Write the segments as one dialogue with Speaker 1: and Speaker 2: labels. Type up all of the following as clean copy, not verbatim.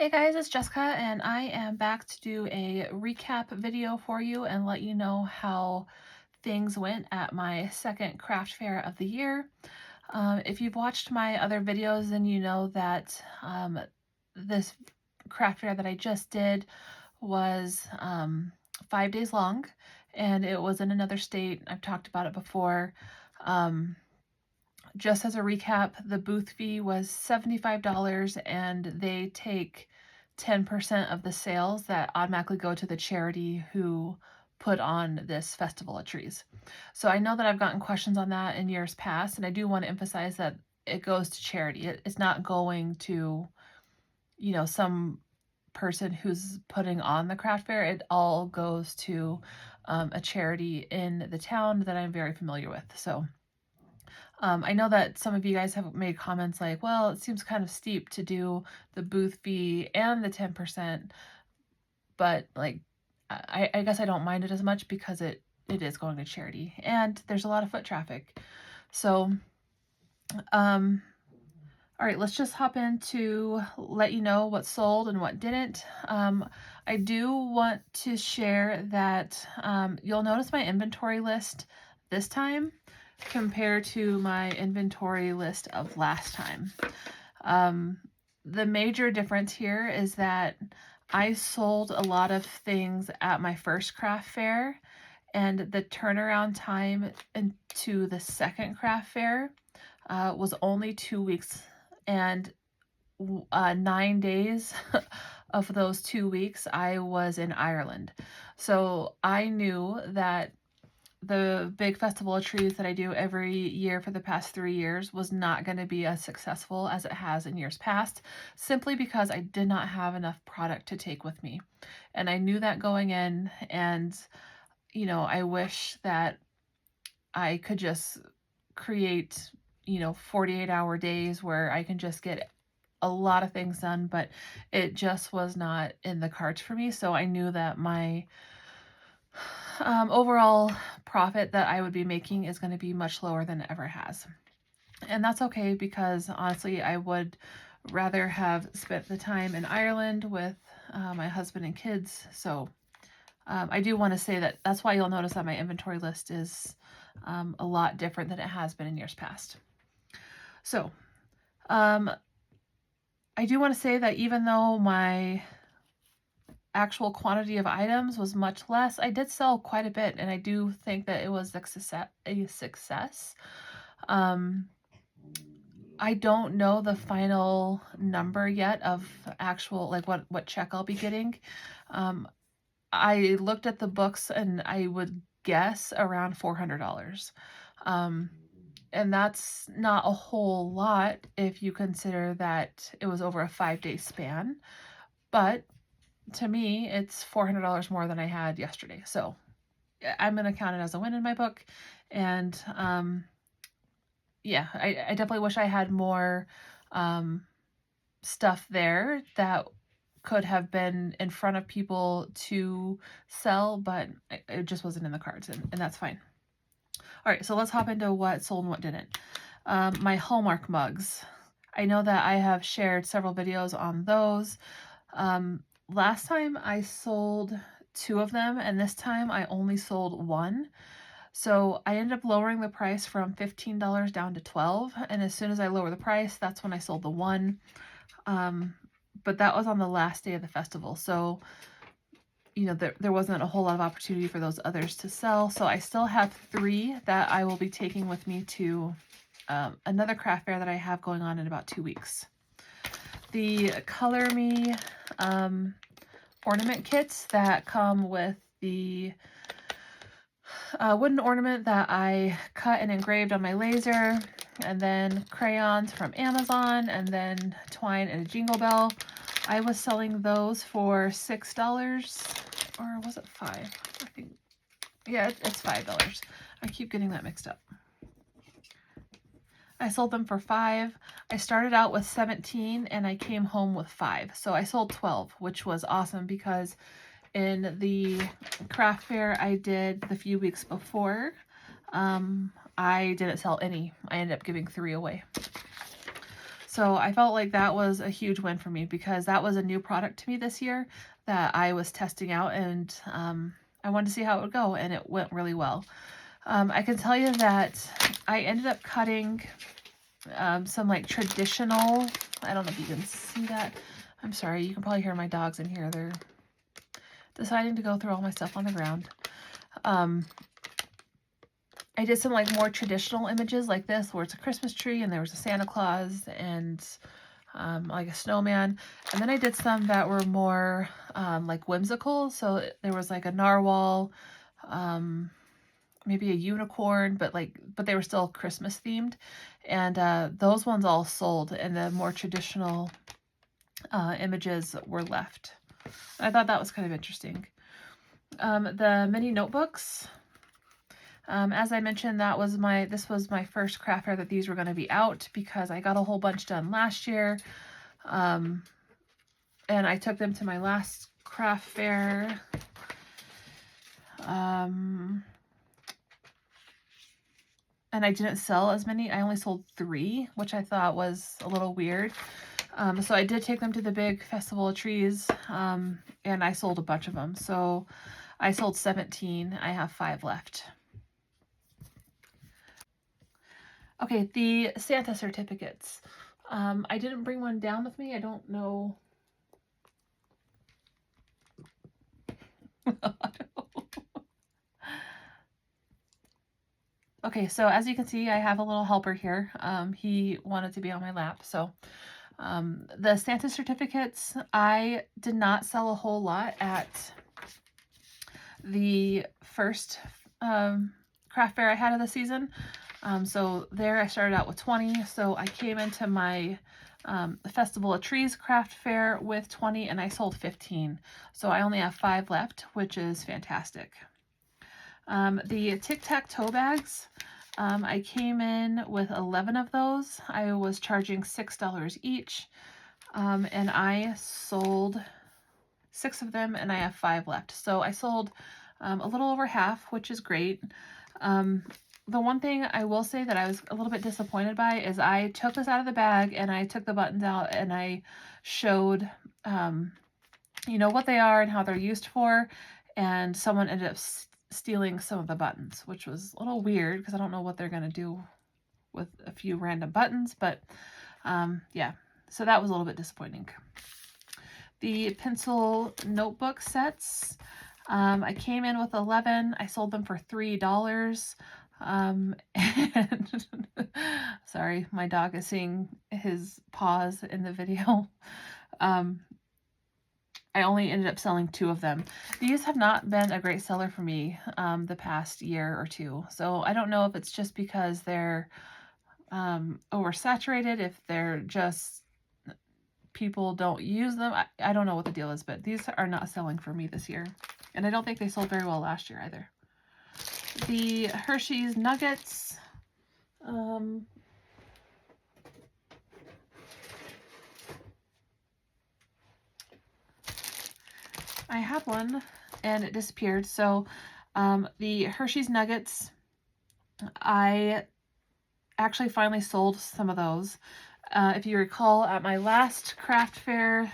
Speaker 1: Hey guys, it's Jessica and I am back to do a recap video for you and let you know how things went at my second craft fair of the year. If you've watched my other videos, then you know that this craft fair that I just did was 5 days long, and it was in another state. I've talked about it before. Um, just as a recap, the booth fee was $75 and they take 10% of the sales that automatically go to the charity who put on this Festival of Trees. So I know that I've gotten questions on that in years past, and I do want to emphasize that it goes to charity. It's not going to, some person who's putting on the craft fair. It all goes to a charity in the town that I'm very familiar with. So I know that some of you guys have made comments like, well, it seems kind of steep to do the booth fee and the 10%, but like, I guess I don't mind it as much because it is going to charity and there's a lot of foot traffic. So, all right, let's just hop in to let you know what sold and what didn't. I do want to share that you'll notice my inventory list this time compared to my inventory list of last time. The major difference here is that I sold a lot of things at my first craft fair, and the turnaround time into the second craft fair was only 2 weeks, and 9 days of those 2 weeks I was in Ireland. So I knew that the big Festival of Trees that I do every year for the past 3 years was not going to be as successful as it has in years past, simply because I did not have enough product to take with me. And I knew that going in, and I wish that I could just create 48-hour days where I can just get a lot of things done, but it just was not in the cards for me. So I knew that my overall profit that I would be making is going to be much lower than it ever has. And that's okay, because honestly, I would rather have spent the time in Ireland with my husband and kids. So I do want to say that that's why you'll notice that my inventory list is a lot different than it has been in years past. So I do want to say that even though my actual quantity of items was much less, I did sell quite a bit, and I do think that it was a success. I don't know the final number yet of actual, like, what check I'll be getting. I looked at the books and I would guess around $400. And that's not a whole lot if you consider that it was over a 5-day span. But to me, it's $400 more than I had yesterday. So I'm going to count it as a win in my book. And yeah, I definitely wish I had more stuff there that could have been in front of people to sell, but it just wasn't in the cards, and that's fine. All right, so let's hop into what sold and what didn't. My Hallmark mugs. I know that I have shared several videos on those. Last time I sold 2 of them, and this time I only sold 1. So I ended up lowering the price from $15 down to $12, and as soon as I lower the price, that's when I sold the 1. But that was on the last day of the festival, so there wasn't a whole lot of opportunity for those others to sell. So I still have 3 that I will be taking with me to another craft fair that I have going on in about 2 weeks. The Color Me ornament kits that come with the wooden ornament that I cut and engraved on my laser, and then crayons from Amazon, and then twine and a jingle bell. I was selling those for $6, or was it $5? I think, yeah, it's $5. I keep getting that mixed up. I sold them for $5. I started out with 17 and I came home with 5. So I sold 12, which was awesome, because in the craft fair I did the few weeks before, I didn't sell any. I ended up giving 3 away. So I felt like that was a huge win for me because that was a new product to me this year that I was testing out, and I wanted to see how it would go, and it went really well. I can tell you that I ended up cutting some like traditional, I don't know if you can see that. I'm sorry, you can probably hear my dogs in here. They're deciding to go through all my stuff on the ground. I did some like more traditional images like this where it's a Christmas tree and there was a Santa Claus and like a snowman. And then I did some that were more like whimsical. So there was like a narwhal, maybe a unicorn, but they were still Christmas themed. And those ones all sold, and the more traditional images were left. I thought that was kind of interesting. The mini notebooks, as I mentioned, this was my first craft fair that these were going to be out because I got a whole bunch done last year. And I took them to my last craft fair. And I didn't sell as many. I only sold 3, which I thought was a little weird. So I did take them to the big Festival of Trees, and I sold a bunch of them. So I sold 17. I have 5 left. Okay, the Santa certificates. I didn't bring one down with me. I don't know. Okay, so as you can see, I have a little helper here. He wanted to be on my lap. So the Santa certificates, I did not sell a whole lot at the first craft fair I had of the season. So there I started out with 20. So I came into my Festival of Trees craft fair with 20 and I sold 15. So I only have 5 left, which is fantastic. The tic-tac-toe bags, I came in with 11 of those. I was charging $6 each, and I sold 6 of them, and I have 5 left. So I sold a little over half, which is great. The one thing I will say that I was a little bit disappointed by is I took this out of the bag and I took the buttons out and I showed, you know, what they are and how they're used for, and someone ended up stealing some of the buttons, which was a little weird because I don't know what they're going to do with a few random buttons, but yeah, so that was a little bit disappointing. The pencil notebook sets, I came in with 11. I sold them for $3. And sorry, my dog is seeing his paws in the video. I only ended up selling 2 of them. These have not been a great seller for me the past year or 2. So I don't know if it's just because they're oversaturated, if they're just people don't use them. I don't know what the deal is, but these are not selling for me this year. And I don't think they sold very well last year either. The Hershey's Nuggets. I had one and it disappeared. So the Hershey's Nuggets, I actually finally sold some of those. If you recall, at my last craft fair,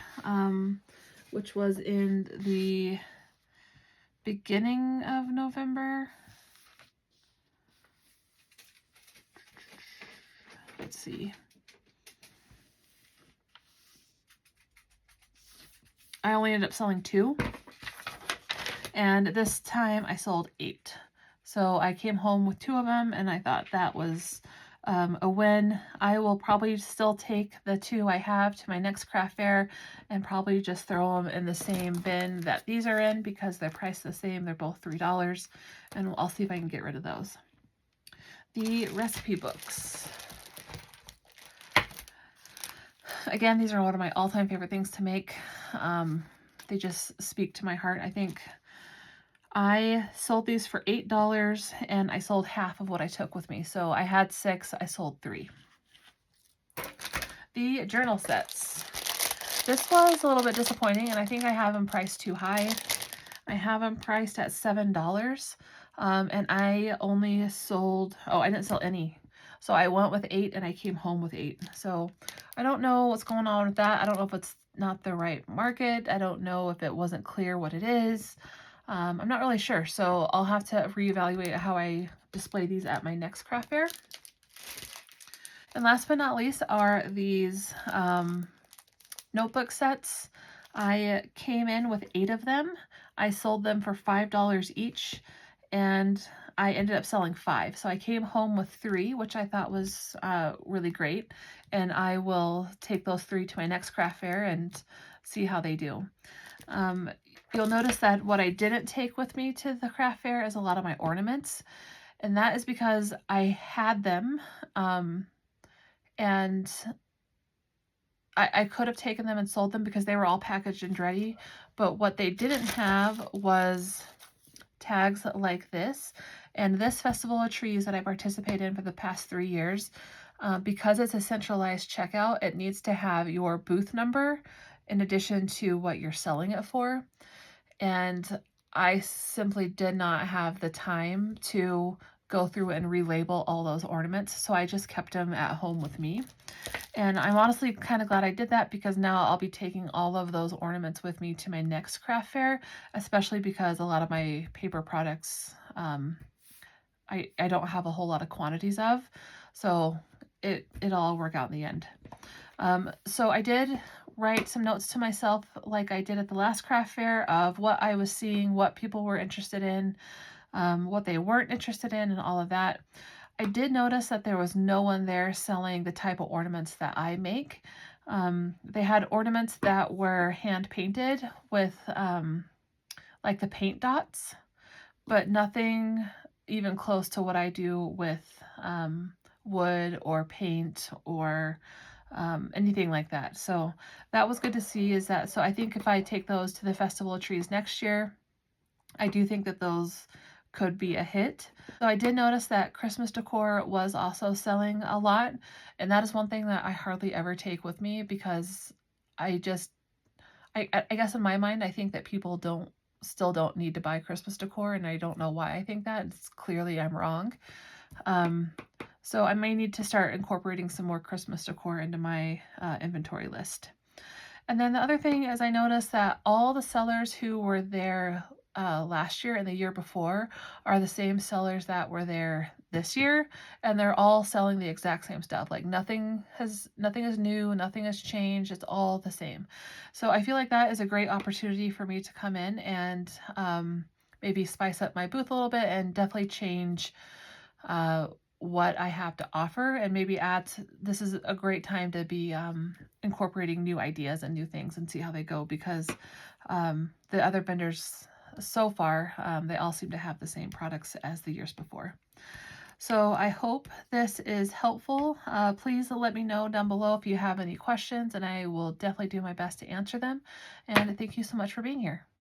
Speaker 1: which was in the beginning of November, let's see, I only ended up selling 2, and this time I sold 8. So I came home with 2 of them, and I thought that was a win. I will probably still take the 2 I have to my next craft fair and probably just throw them in the same bin that these are in because they're priced the same. They're both $3, and I'll see if I can get rid of those. The recipe books. Again, these are one of my all-time favorite things to make. They just speak to my heart. I think I sold these for $8 and I sold half of what I took with me. So I had 6, I sold 3. The journal sets. This was a little bit disappointing and I think I have them priced too high. I have them priced at $7. And I only sold, I didn't sell any. So I went with 8 and I came home with 8. So I don't know what's going on with that. I don't know if it's not the right market. I don't know if it wasn't clear what it is. I'm not really sure, so I'll have to reevaluate how I display these at my next craft fair. And last but not least are these notebook sets. I came in with 8 of them. I sold them for $5 each, and I ended up selling 5. So I came home with 3, which I thought was really great. And I will take those 3 to my next craft fair and see how they do. You'll notice that what I didn't take with me to the craft fair is a lot of my ornaments. And that is because I had them, and I could have taken them and sold them because they were all packaged and ready, but what they didn't have was tags like this. And this Festival of Trees that I participated in for the past 3 years, because it's a centralized checkout, it needs to have your booth number in addition to what you're selling it for. And I simply did not have the time to go through and relabel all those ornaments, so I just kept them at home with me. And I'm honestly kind of glad I did that because now I'll be taking all of those ornaments with me to my next craft fair, especially because a lot of my paper products, I don't have a whole lot of quantities of, so it'll all work out in the end. So I did write some notes to myself like I did at the last craft fair of what I was seeing, what people were interested in, what they weren't interested in, and all of that. I did notice that there was no one there selling the type of ornaments that I make. They had ornaments that were hand painted with like the paint dots, but nothing even close to what I do with wood or paint or anything like that. So that was good to see. Is that so? I think if I take those to the Festival of Trees next year, I do think that those could be a hit. So I did notice that Christmas decor was also selling a lot, and that is one thing that I hardly ever take with me because I just I guess in my mind I think that people still don't need to buy Christmas decor, and I don't know why I think that. It's clearly I'm wrong. Um, so I may need to start incorporating some more Christmas decor into my inventory list. And then the other thing is I noticed that all the sellers who were there last year and the year before are the same sellers that were there this year, and they're all selling the exact same stuff. Like nothing is new, nothing has changed. It's all the same. So I feel like that is a great opportunity for me to come in and maybe spice up my booth a little bit and definitely change uh, what I have to offer, and maybe this is a great time to be incorporating new ideas and new things and see how they go because the other vendors so far, they all seem to have the same products as the years before. So I hope this is helpful. Please let me know down below if you have any questions, and I will definitely do my best to answer them. And thank you so much for being here.